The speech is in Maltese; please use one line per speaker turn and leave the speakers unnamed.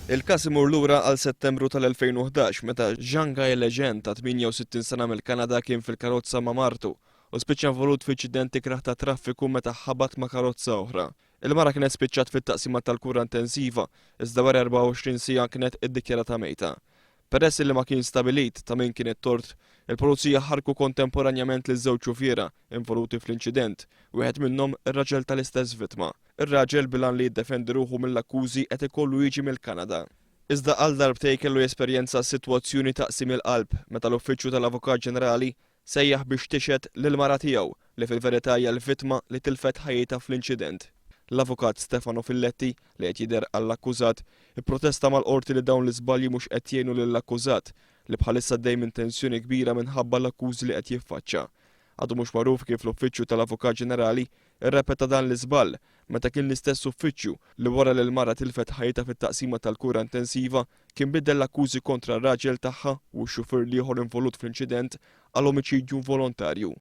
Il-każ imur lura għal Settembru tal-2011 meta Jean Guy Lejeune ta' 68 sena mill-Kanada kien fil-karozza ma' martu u spiċċa involut f'inċident ikraħ ta' traffiku meta ħabat ma' karozza oħra. Il-mara kienet spiċċat fit-taqsima tal-kura intensiva, iżda wara 24 siegħa kienet iddikjarata mejta. Peress li ma kien stabilit ta' min kien it-tort, il-pulizija ħarku kontemporanjament li żewġ xufiera involuti fl-inċident, wieħed minnhom ir-raġel tal-istess vittma. Ir-raġel bilan li jiddefendi ruħu mill-akkużi qed ikollu jiġi mill-Kanada. Iżda għal darbtej kellu jesperjenza sitwazzjoni taqsim il-qalb meta l-Uffiċċju tal-Avukat Ġenerali sejjaħ biex tixhed lill-mara tiegħu li fil-verità hija l-vittma li tilfet ħajjitha fl-inċident. L-avukat Stefano Filletti li qed jidher għall-akkużat ipprotesta mal-qorti li dawn l-iżbalji mhux qed jgħinu lill-akkużat li bħalissa dejjem intenzjoni kbira minħabba l-akkużi li qed jiffaċċja. Għadu mhux magħruf kif l-Uffiċċju tal-Avukat Ġenerali irrepeta dan l-iżball meta kien l-istess uffiċċju li wara li l-mara tilfet ħajta fit-taqsima tal-kura intensiva kien biddel l-akkużi kontra r-raġel tagħha u x-xufier ieħor involut fl-inċident għal omiċidju volontarju.